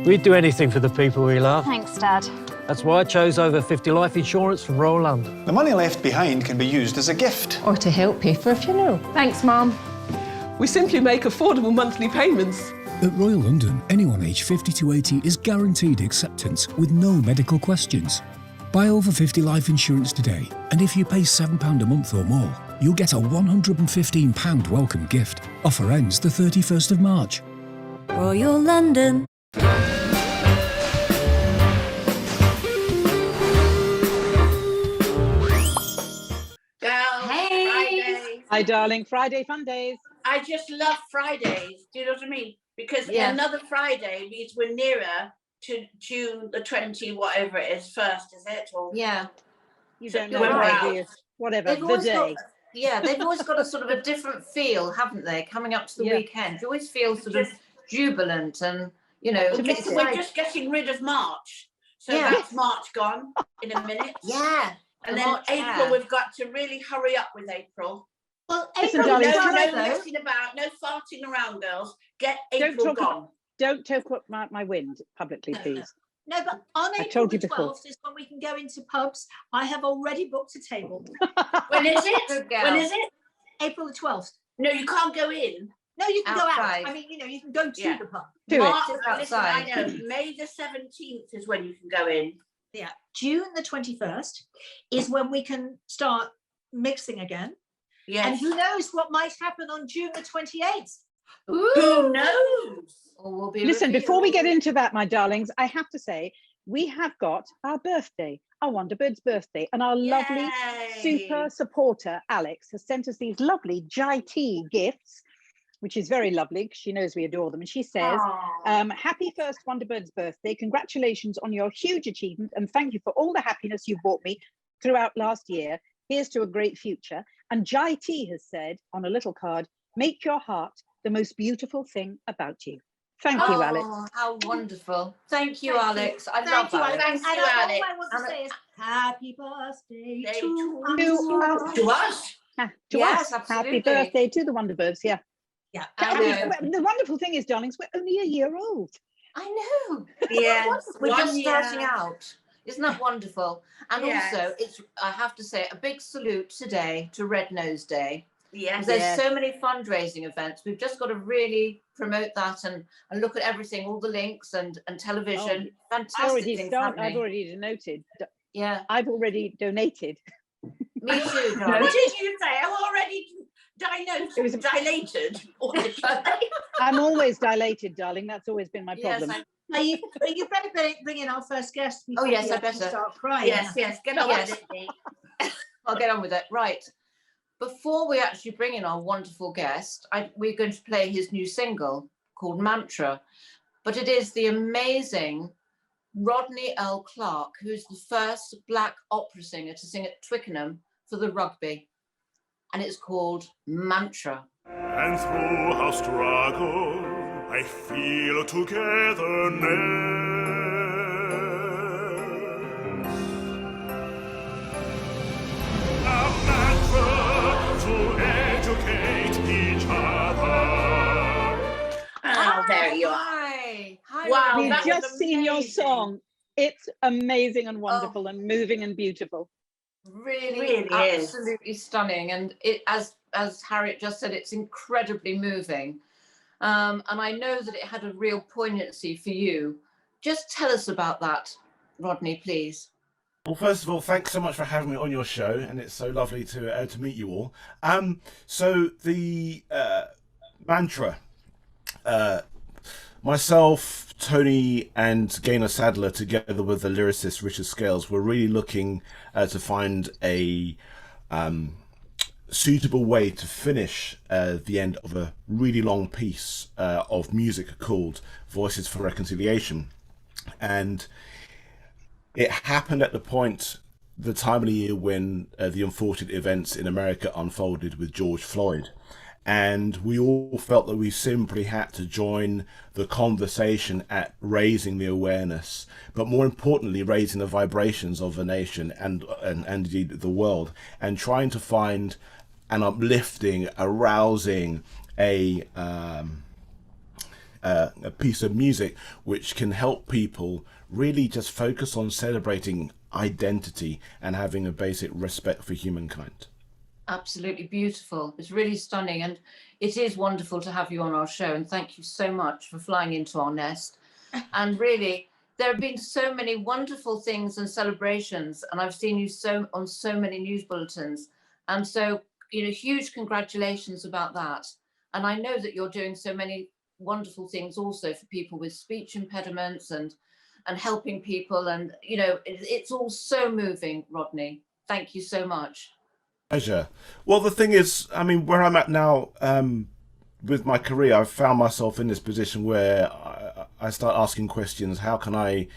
We'd do anything for the people we love. Thanks, Dad. That's why I chose over 50 life insurance from Royal London. The money left behind can be used as a gift. Or to help pay for a funeral. Thanks, Mum. We simply make affordable monthly payments. At Royal London, anyone aged 50 to 80 is guaranteed acceptance with no medical questions. Buy over 50 life insurance today, and if you pay £7 a month or more, you'll get a £115 welcome gift. Offer ends the 31st of March. Royal London. Fridays. Hi, darling. Friday fun days. I just love Fridays. Do you know what I mean? Because another Friday means we're nearer to June the 20, whatever it is, first, is it? Or You don't know what it is. Whatever, the day. They've always got a sort of a different feel, haven't they? Coming up to the weekend. You always feel sort of jubilant and, you know. We're just getting rid of March. So that's March gone in a minute. Yeah. And then April, we've got to really hurry up with April. Well, April, no messing about, no farting around, girls. Get April gone. Don't talk up my wind publicly, please. No, but on April the 12th is when we can go into pubs. I have already booked a table. When is it? When is it? April the 12th. No, you can't go in. No, you can outside. go out. I mean, you know, you can go to the pub. Listen, I know. May the 17th is when you can go in. Yeah. June the 21st is when we can start mixing again. Yes. And who knows what might happen on June the 28th. Who knows? Listen, before we get into that, my darlings, I have to say, we have got our birthday, our WonderBirds birthday, and our lovely super supporter, Alex, has sent us these lovely Jai tea gifts, which is very lovely because she knows we adore them. And she says, happy first WonderBirds birthday. Congratulations on your huge achievement. And thank you for all the happiness you brought me throughout last year. Here's to a great future. And Jai T has said on a little card, make your heart the most beautiful thing about you. Thank you, Alex. How wonderful. Thank you, Alex. I love that. Thank you, Alex. All I want to say is happy birthday to us. To us. To us. Happy birthday to the WonderBirds. Yeah. Yeah. The wonderful thing is, darlings, we're only a year old. I know. Yeah. We're just starting out. Isn't that wonderful? And also, I have to say, a big salute today to Red Nose Day. Yes. There's so many fundraising events. We've just got to really promote that and look at everything, all the links and television. Fantastic things happening. I've already donated. Yeah. I've already donated. Me too. What did you say? I'm already dilated. I'm always dilated, darling. That's always been my problem. You better bring in our first guest. Oh, yes, I better. Start crying. Yes. Get on with it. I'll get on with it. Right. Before we actually bring in our wonderful guest, we're going to play his new single called Mantra. But it is the amazing Rodney Earl Clarke, who's the first black opera singer to sing at Twickenham for the rugby. And it's called Mantra. And through our struggle, I feel togetherness. A mantra to educate each other. Oh, there you are. Hi. Wow, We've that just was seen your amazing. song. It's amazing and wonderful and moving and beautiful. Really absolutely stunning. And it, as Harriet just said, it's incredibly moving. And I know that it had a real poignancy for you. Just tell us about that, Rodney, please. Well, first of all, thanks so much for having me on your show, and it's so lovely to meet you all. So the mantra, myself, Tony, and Gaynor Sadler, together with the lyricist Richard Scales, were really looking to find a suitable way to finish the end of a really long piece of music called Voices for Reconciliation. And it happened at the time of the year when the unfortunate events in America unfolded with George Floyd. And we all felt that we simply had to join the conversation at raising the awareness, but more importantly, raising the vibrations of the nation and indeed the world, and trying to find an uplifting, arousing, a a piece of music which can help people really just focus on celebrating identity and having a basic respect for humankind. Absolutely beautiful. It's really stunning, and it is wonderful to have you on our show, and thank you so much for flying into our nest. And really, there have been so many wonderful things and celebrations, and I've seen you on so many news bulletins, and so, you know, huge congratulations about that. And I know that you're doing so many wonderful things also for people with speech impediments and helping people, and you know, it's all so moving, Rodney. Thank you so much. Pleasure. Well, the thing is, I mean, where I'm at now with my career, I've found myself in this position where I start asking questions. How can I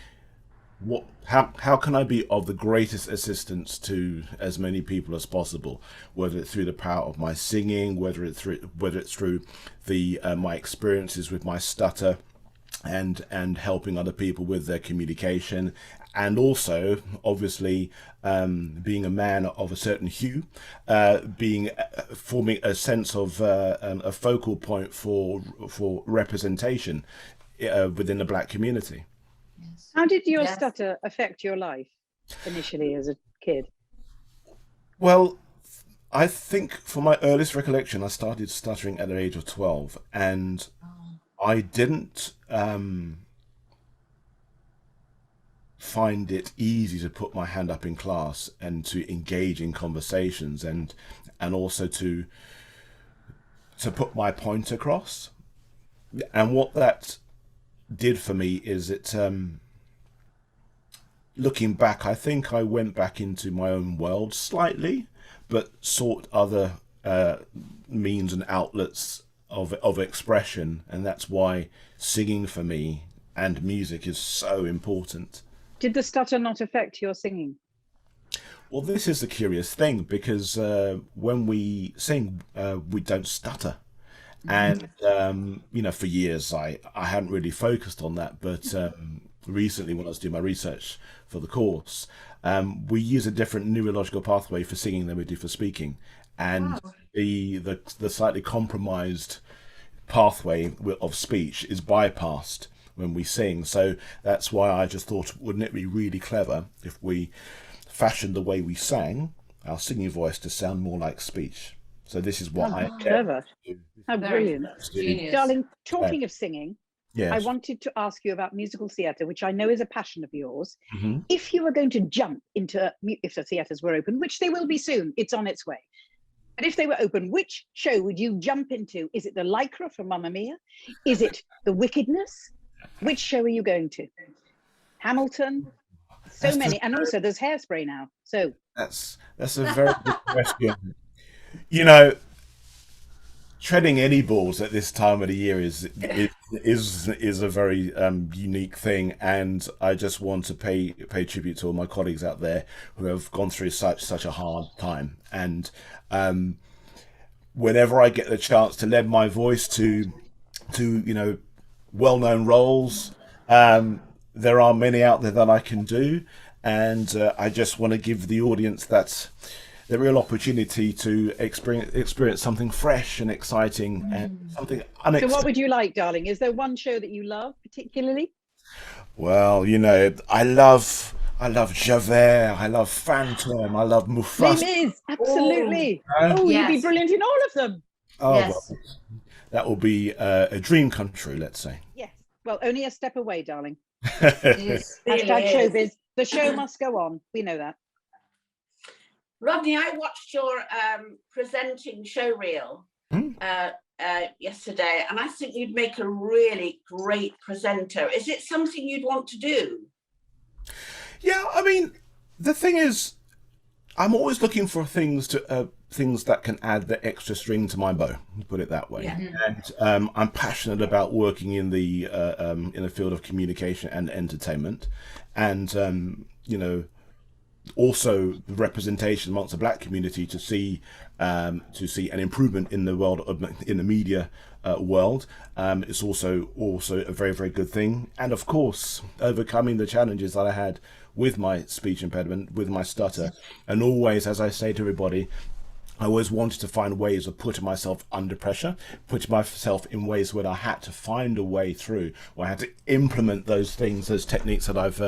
be of the greatest assistance to as many people as possible? Whether it's through the power of my singing, whether it's through the my experiences with my stutter, and helping other people with their communication, and also obviously being a man of a certain hue, forming a sense of a focal point for representation within the Black community. How did your stutter affect your life initially as a kid? Well, I think for my earliest recollection, I started stuttering at the age of 12, and I didn't find it easy to put my hand up in class and to engage in conversations, and also to put my point across. And what that did for me is it, looking back, I think I went back into my own world slightly, but sought other means and outlets of expression, and that's why singing for me and music is so important. Did the stutter not affect your singing? Well, this is the curious thing, because when we sing, we don't stutter. And, you know, for years I hadn't really focused on that. But recently, when I was doing my research for the course, we use a different neurological pathway for singing than we do for speaking. And the slightly compromised pathway of speech is bypassed when we sing. So that's why I just thought, wouldn't it be really clever if we fashioned the way we sang our singing voice to sound more like speech? So this is what clever. How brilliant. Darling, talking of singing, yes. I wanted to ask you about musical theatre, which I know is a passion of yours. If you were going to jump into, if the theatres were open, which they will be soon, it's on its way. But if they were open, which show would you jump into? Is it the Lycra from Mamma Mia? Is it the Wickedness? Which show are you going to? Hamilton? So many. And also there's Hairspray now. So that's a very good question. You know, treading any balls at this time of the year is a very unique thing, and I just want to pay tribute to all my colleagues out there who have gone through such a hard time. And whenever I get the chance to lend my voice to you know, well-known roles, there are many out there that I can do, and I just want to give the audience the real opportunity to experience something fresh and exciting and something unexpected. So what would you like, darling? Is there one show that you love particularly? Well, you know, I love Javert, I love Phantom, I love Mufasa. Les Mis, absolutely. You'd be brilliant in all of them. Well, that will be a dream come true, let's say. Yes. Well, only a step away, darling. Yes. Hashtag showbiz. The show must go on. We know that. Rodney, I watched your presenting show reel yesterday, and I think you'd make a really great presenter. Is it something you'd want to do? Yeah, I mean, the thing is, I'm always looking for things that can add the extra string to my bow, put it that way. And I'm passionate about working in the field of communication and entertainment, and you know, also the representation amongst the Black community to see an improvement in the world in the media world. It's also a very, very good thing. And of course, overcoming the challenges that I had with my speech impediment, with my stutter, and always, as I say to everybody, I always wanted to find ways of putting myself under pressure, putting myself in ways where I had to find a way through, where I had to implement those things, those techniques that I've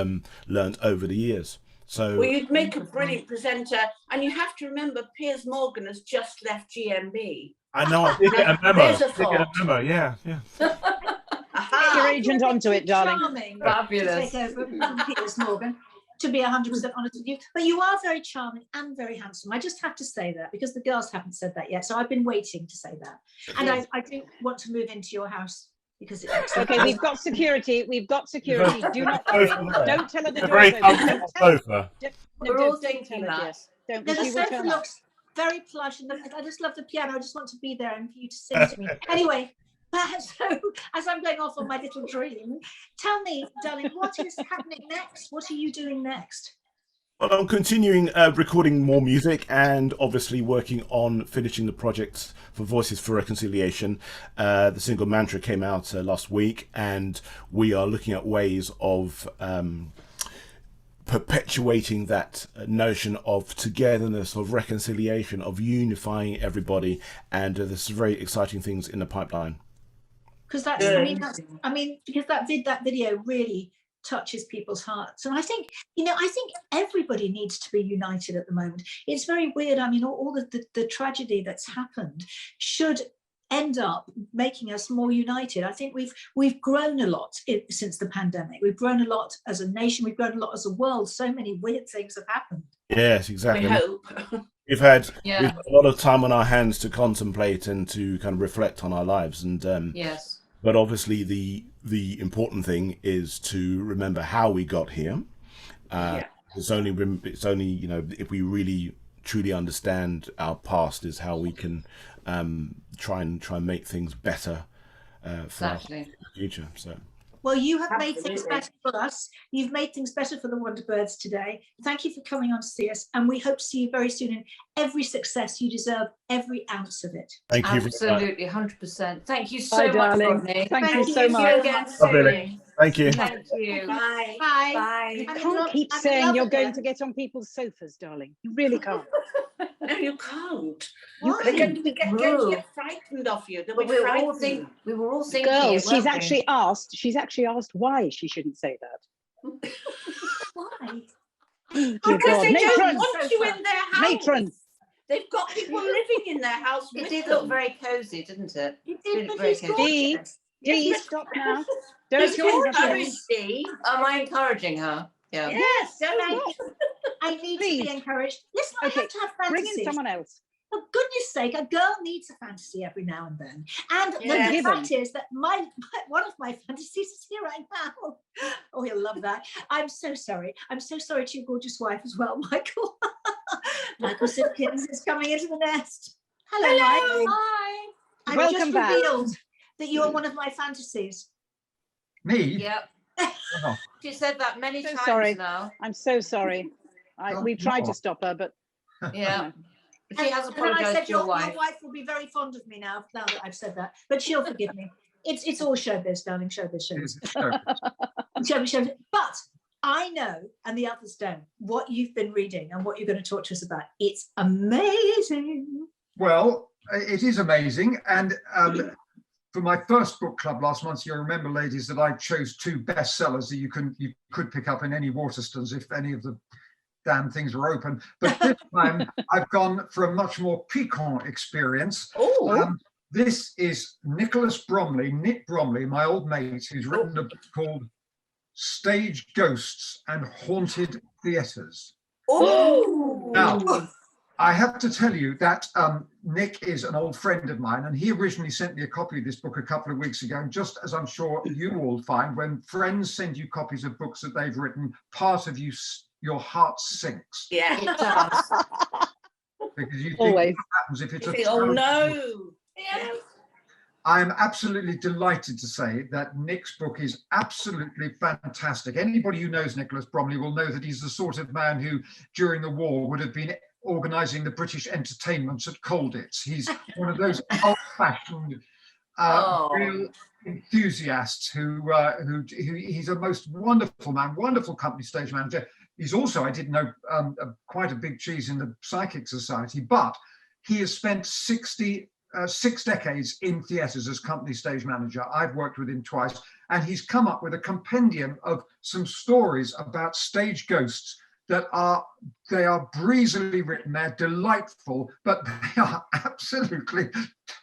learned over the years. So, well, you'd make a brilliant presenter, and you have to remember Piers Morgan has just left GMB. I know, I did get a memo. There's a thought. Yeah. Get your agent onto it, darling. Charming. Fabulous. To take over from Piers Morgan, to be 100% honest with you. But you are very charming and very handsome. I just have to say that because the girls haven't said that yet. So I've been waiting to say that. And I do want to move into your house because it's Okay, we've got security. We've got security. Do not worry. Don't tell her the very door's open. comfortable sofa. We're all thinking that. Don't, the she will sofa turn up. looks very plush, and I just love the piano. I just want to be there and for you to sing to me. Anyway, so as I'm going off on my little dream, tell me, darling, what is happening next? What are you doing next? Well, I'm continuing recording more music and obviously working on finishing the project for Voices for Reconciliation. The single Mantra came out last week, and we are looking at ways of perpetuating that notion of togetherness, of reconciliation, of unifying everybody, and there's very exciting things in the pipeline. Because because that video really touches people's hearts, and I think everybody needs to be united at the moment. It's very weird. I mean, all the tragedy that's happened should end up making us more united. I think we've grown a lot since the pandemic. We've grown a lot as a nation. We've grown a lot as a world. So many weird things have happened. Yes, exactly. We hope. We've had a lot of time on our hands to contemplate and to kind of reflect on our lives, and yes. But obviously, the important thing is to remember how we got here. It's only if we really truly understand our past is how we can try and make things better for us in the future. So. Well, you have made things better for us. You've made things better for the WonderBirds today. Thank you for coming on to see us, and we hope to see you very soon. In every success, you deserve every ounce of it. Thank you. Absolutely, 100%. Thank you so much, darling. Rodney. Thank you so much. Again Thank you. Thank you. Bye. Bye. You can't keep saying you're going to get on people's sofas, darling. You really can't. No, you can't. Why? They're going to get frightened of you. They'll be frightened. We were all thinking. Girls, she's actually asked why she shouldn't say that. Why? Because they don't want you in their house. Matron. They've got people living in their house with It did them. look very cosy, didn't it? It did, but very it's cozy. gorgeous. Dee, stop now. Don't Don't encourage Steve. Am I encouraging her? Yeah. Yes, don't. I need Please. to be encouraged. Listen, I have to have Bring fantasies. in someone else. For goodness sake, a girl needs a fantasy every now and then. And Yes. the fact is that one of my fantasies is here right now. Oh, he'll love that. I'm so sorry. I'm so sorry to your gorgeous wife as well, Michael. Michael Simkins is coming into the nest. Hello, Mike. Hi. I've Welcome just back. revealed that you're one of my fantasies. Me? Yep. Oh. She said that many So times sorry. now. I'm so sorry. We tried to stop her, but Yeah. She has And then I apologised said to your your wife. wife will be very fond of me now that I've said that. But she'll forgive me. It's all showbiz, darling. Showbiz. Showbiz. But I know, and the others don't, what you've been reading and what you're going to talk to us about. It's amazing. Well, it is amazing. And for my first book club last month, you'll remember, ladies, that I chose 2 bestsellers that you could pick up in any Waterstones if any of the damn things were open. But this time I've gone for a much more piquant experience. This is Nick Bromley, my old mate, who's written a book called Stage Ghosts and Haunted Theatres. Now, I have to tell you that Nick is an old friend of mine, and he originally sent me a copy of this book a couple of weeks ago. And just as I'm sure you all find, when friends send you copies of books that they've written, part of your heart sinks. Yeah, it does. Because you think Always. what happens if it's Oh no. Yeah. I'm absolutely delighted to say that Nick's book is absolutely fantastic. Anybody who knows Nicholas Bromley will know that he's the sort of man who, during the war, would have been organising the British entertainments at Colditz. He's one of those old-fashioned, real enthusiasts who he's a most wonderful man, wonderful company stage manager. He's also, I didn't know, quite a big cheese in the Psychic Society, but he has spent 6 decades in theatres as company stage manager. I've worked with him twice, and he's come up with a compendium of some stories about stage ghosts that they are breezily written, they're delightful, but they are absolutely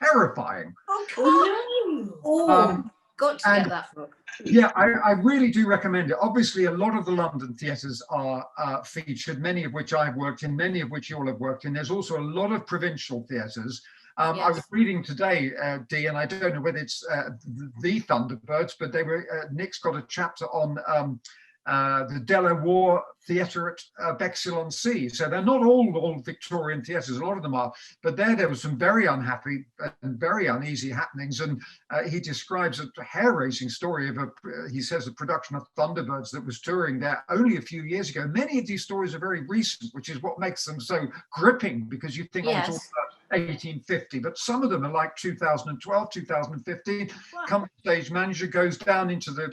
terrifying. Got to get that book. Yeah, I really do recommend it. Obviously, a lot of the London theatres are featured, many of which I've worked in, many of which you all have worked in. There's also a lot of provincial theatres. I was reading today, Dee, and I don't know whether it's the Thunderbirds, but Nick's got a chapter on the Delaware Theatre at Bexhill-on-Sea. So they're not all Victorian theatres, a lot of them are, but there was some very unhappy and very uneasy happenings. And he describes a hair-raising story of he says, a production of Thunderbirds that was touring there only a few years ago. Many of these stories are very recent, which is what makes them so gripping, because you think, oh, it's all about 1850, but some of them are like 2012, 2015. Wow. Company stage manager goes down into the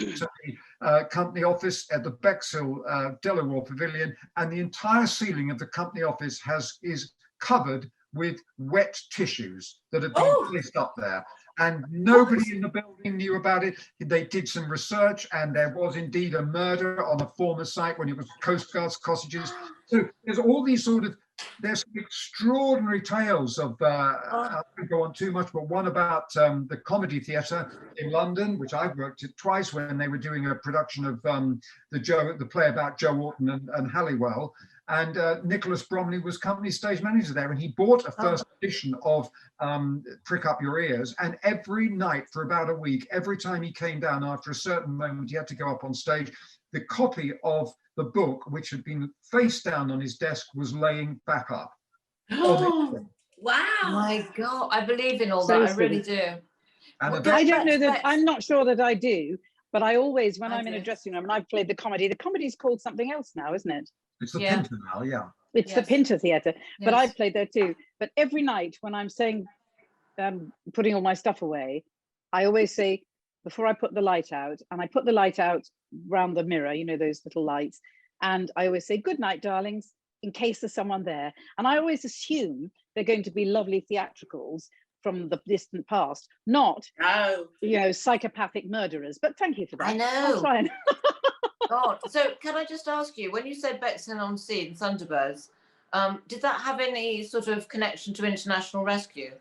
company office at the Bexhill Delaware Pavilion, and the entire ceiling of the company office is covered with wet tissues that have been placed up there. And nobody in the building knew about it. They did some research, and there was indeed a murder on a former site when it was Coast Guard's cottages. So there's all these there's some extraordinary tales of, I won't go on too much, but one about the Comedy Theatre in London, which I've worked at twice, when they were doing a production of the play about Joe Orton and Halliwell. And Nicholas Bromley was company stage manager there, and he bought a first edition of Prick Up Your Ears, and every night for about a week, every time he came down after a certain moment, he had to go up on stage. The copy of the book, which had been face down on his desk, was laying back up. Wow. My God, I believe in all that. I really do. And I don't know that, I'm not sure that I do, but I always, when I'm in a dressing room and I've played the comedy's called something else now, isn't it? It's the Pinter now, yeah. It's the Pinter Theatre, but I've played there too. But every night when I'm saying, putting all my stuff away, I always say, before I put the light out, and I put the light out round the mirror, you know, those little lights, and I always say, good night, darlings, in case there's someone there. And I always assume they're going to be lovely theatricals from the distant past, not, you know, psychopathic murderers. But thank you for that. I know. I'll try and God. So can I just ask you, when you said Bexhill-on-Sea and Thunderbirds, did that have any sort of connection to international rescue?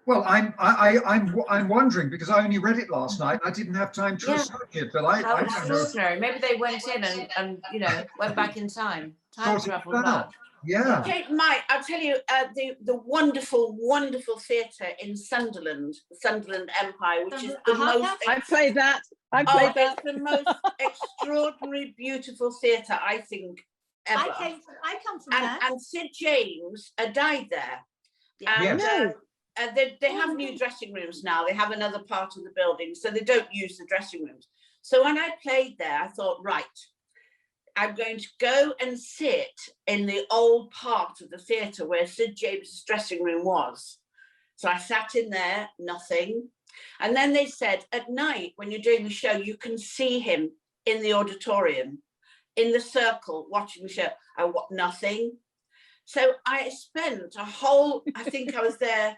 Well, I'm wondering, because I only read it last night. I didn't have time to research it, but I don't know. Maybe they went in and you know, went back in time. Time travel back. Yeah. Okay, Mike, I'll tell you, the wonderful, wonderful theatre in Sunderland, the Sunderland Empire, which is the most... I played that. I played that. It's the most extraordinary, beautiful theatre, I think, ever. I come from there. And Sid James died there. Yeah. And they have new dressing rooms now. They have another part of the building, so they don't use the dressing rooms. So when I played there, I thought, right, I'm going to go and sit in the old part of the theatre where Sid James's dressing room was. So I sat in there, nothing. And then they said, at night, when you're doing the show, you can see him in the auditorium, in the circle, watching the show. Nothing. So I spent I think I was there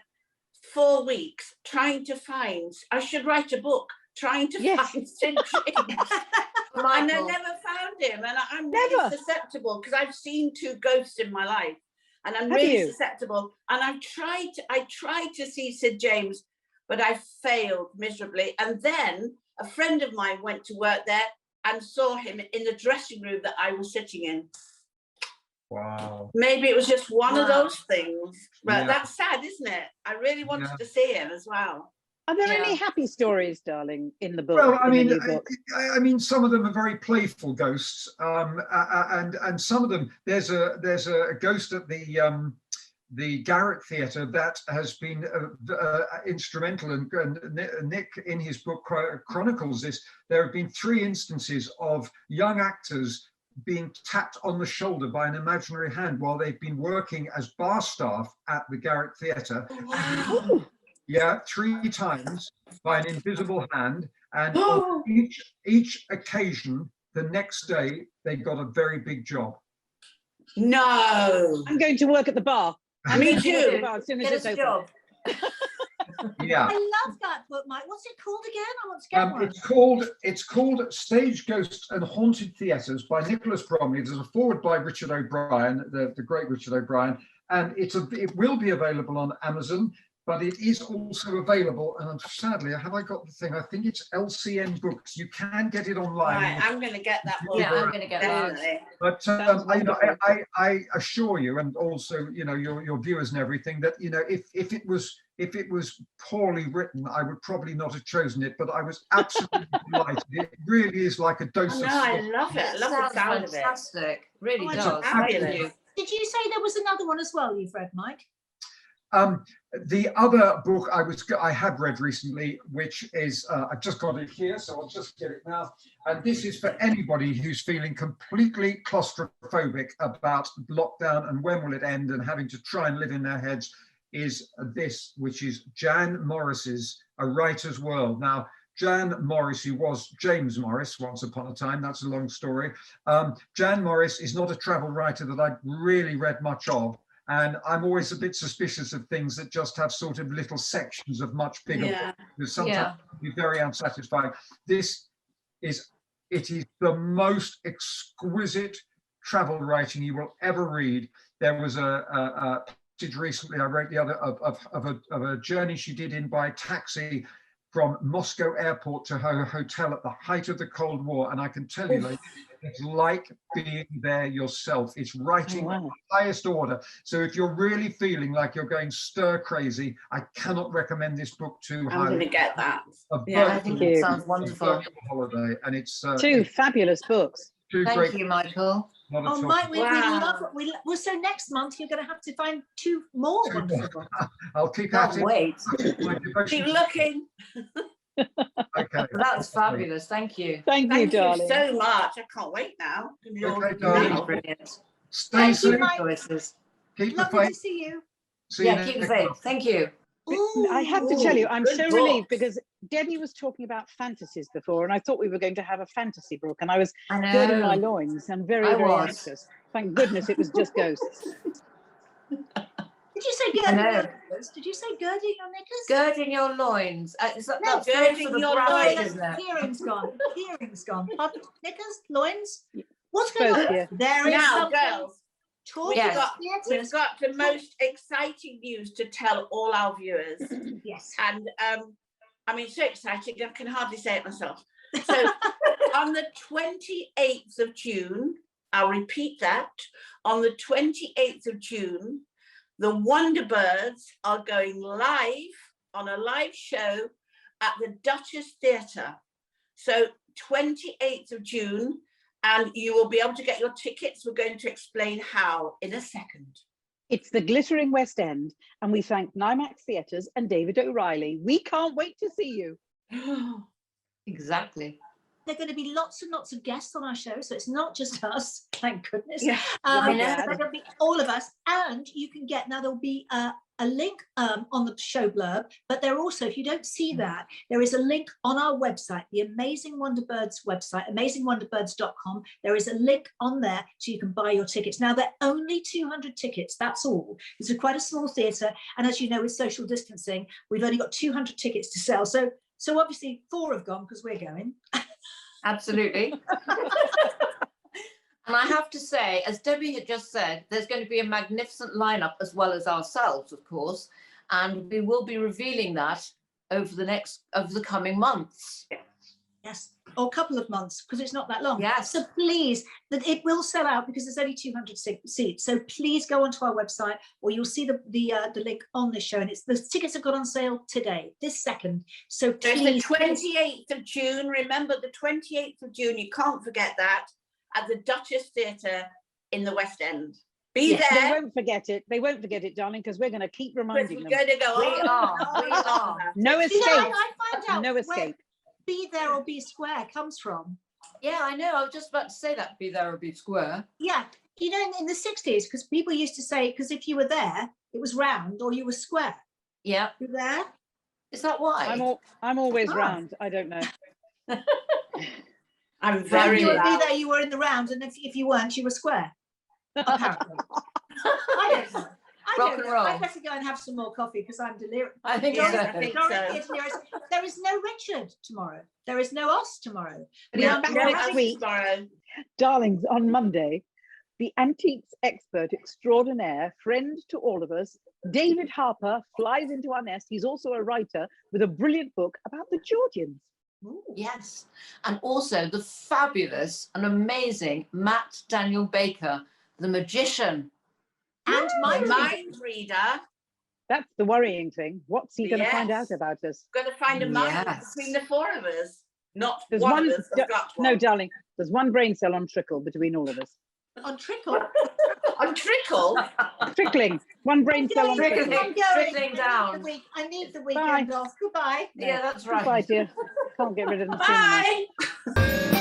4 weeks trying to find, I should write a book, trying to find Sid James. And I never found him, and I'm really susceptible, because I've seen 2 ghosts in my life, and I'm really susceptible. And I tried to see Sid James, but I failed miserably. And then a friend of mine went to work there and saw him in the dressing room that I was sitting in. Wow. Maybe it was just one of those things, but that's sad, isn't it? I really wanted to see him as well. Are there any happy stories, darling, in the book? Well, I mean, some of them are very playful ghosts, and some of them, there's a ghost at the Garrett Theatre that has been instrumental, and Nick in his book chronicles this. There have been 3 instances of young actors being tapped on the shoulder by an imaginary hand while they've been working as bar staff at the Garrett Theatre. Wow. Yeah, 3 times by an invisible hand, and on each occasion, the next day they got a very big job. No, I'm going to work at the bar. Me too. As soon as Get it's us a open. job. Yeah. I love that book, Mike. What's it called again? I want to get one. It's called Stage Ghosts and Haunted Theatres by Nicholas Bromley. There's a foreword by Richard O'Brien, the great Richard O'Brien, and it will be available on Amazon, but it is also available. And sadly, have I got the thing? I think it's LCN Books. You can get it online. Right, I'm going to get that one. Yeah, I'm going to get that. But I assure you, and also your viewers and everything, that if it was poorly written, I would probably not have chosen it. But I was absolutely delighted. It really is like a dose of. I love it. I love the sound of it. Fantastic. Really Oh, does. fabulous. Thank you. Did you say there was another one as well you've read, Mike? The other book I have read recently, which is I've just got it here, so I'll just get it now. And this is for anybody who's feeling completely claustrophobic about lockdown and when will it end, and having to try and live in their heads. Is this, which is Jan Morris's A Writer's World. Now, Jan Morris, who was James Morris once upon a time, that's a long story. Jan Morris is not a travel writer that I've really read much of. And I'm always a bit suspicious of things that just have sort of little sections of much bigger, because sometimes it can be very unsatisfying. It is the most exquisite travel writing you will ever read. There was a passage recently I wrote the other of a journey she did in by taxi from Moscow airport to her hotel at the height of the Cold War. And I can tell you, it's like being there yourself. It's writing at the highest order. So if you're really feeling like you're going stir crazy, I cannot recommend this book too highly. I'm going to get that. I think it sounds wonderful. Holiday, and it's two fabulous books. Thank you, Michael. Oh, Mike, we love it. Well, so next month you're going to have to find two more wonderful books. I'll keep at it. Wait. Keep looking. Okay. That's fabulous. Thank you. Thank you, darling. So much. I can't wait now. Okay, darling. Brilliant. Stay safe. Keep the Lovely faith. to see you. Keep the faith. Thank you. I have to tell you, I'm so relieved because Debbie was talking about fantasies before, and I thought we were going to have a fantasy book, and I was girding my loins and very anxious. Thank goodness it was just ghosts. Did you say girding your knickers? Did you say girding your knickers? Girding your loins. That's girding your loins. Isn't it? Hearing's gone. Hearing's gone. Knickers, loins. What's going on? Yeah. There is Now, something. girls, we've got the most exciting news to tell all our viewers. Yes. And I mean, so exciting, I can hardly say it myself. So on the 28th of June, I'll repeat that, on the 28th of June, the WonderBirds are going live on a live show at the Duchess Theatre. So 28th of June, and you will be able to get your tickets. We're going to explain how in a second. It's the glittering West End, and we thank NIMAX Theatres and David O'Reilly. We can't wait to see you. Exactly. There are going to be lots and lots of guests on our show, so it's not just us, thank goodness. Yeah. There's going to be all of us, and you can get, now there'll be a link on the show blurb, but there also, if you don't see that, there is a link on our website, the Amazing WonderBirds website, amazingwonderbirds.com. There is a link on there so you can buy your tickets. Now, they're only 200 tickets, that's all. It's quite a small theatre, and as you know, with social distancing, we've only got 200 tickets to sell. So obviously 4 have gone because we're going. Absolutely. And I have to say, as Debbie had just said, there's going to be a magnificent lineup as well as ourselves, of course, and we will be revealing that over the coming months. Yes, or a couple of months, because it's not that long. Yes. So please, that it will sell out because there's only 200 seats. So please go onto our website, or you'll see the link on this show. And the tickets have got on sale today, this second. So please. It's the 28th of June. Remember, the 28th of June. You can't forget that, at the Duchess Theatre in the West End. Be there. They won't forget it. They won't forget it, darling, because we're going to keep reminding them. We're going to go. We are. No escape. I find out No escape. Be there or be square comes from. Yeah, I know. I was just about to say that. Be there or be square. Yeah, you know, in the 60s, because people used to say, because if you were there, it was round or you were square. Yeah. You there? Is that why? I'm always round. I don't know. I'm very round. Be there, you were in the round, and if you weren't, you were square. Apparently. I don't know. rock and roll. I better go and have some more coffee because I'm delirious. I think Dorothy- so. I think Dorothy so. is delirious. There is no Richard tomorrow. There is no us tomorrow. But We he's are back not next having- week. Tomorrow. Darlings, on Monday, the antiques expert extraordinaire, friend to all of us, David Harper, flies into our nest. He's also a writer with a brilliant book about the Georgians. Yes. And also the fabulous and amazing Matt Daniel Baker, the magician. And My my mind reader. That's the worrying thing. What's he going to find out Yes. about us? Going to find a mind Yes. between the four of us. Not There's one one. of us has got one. No, darling, there's one brain cell on trickle between all of us. on trickle. On trickle. Trickling. One brain cell on Trickling. trickle. I'm going. Trickling down. I need the weekend off. Goodbye. Yeah, that's right. Goodbye, dear. Can't get rid of them soon enough. Bye.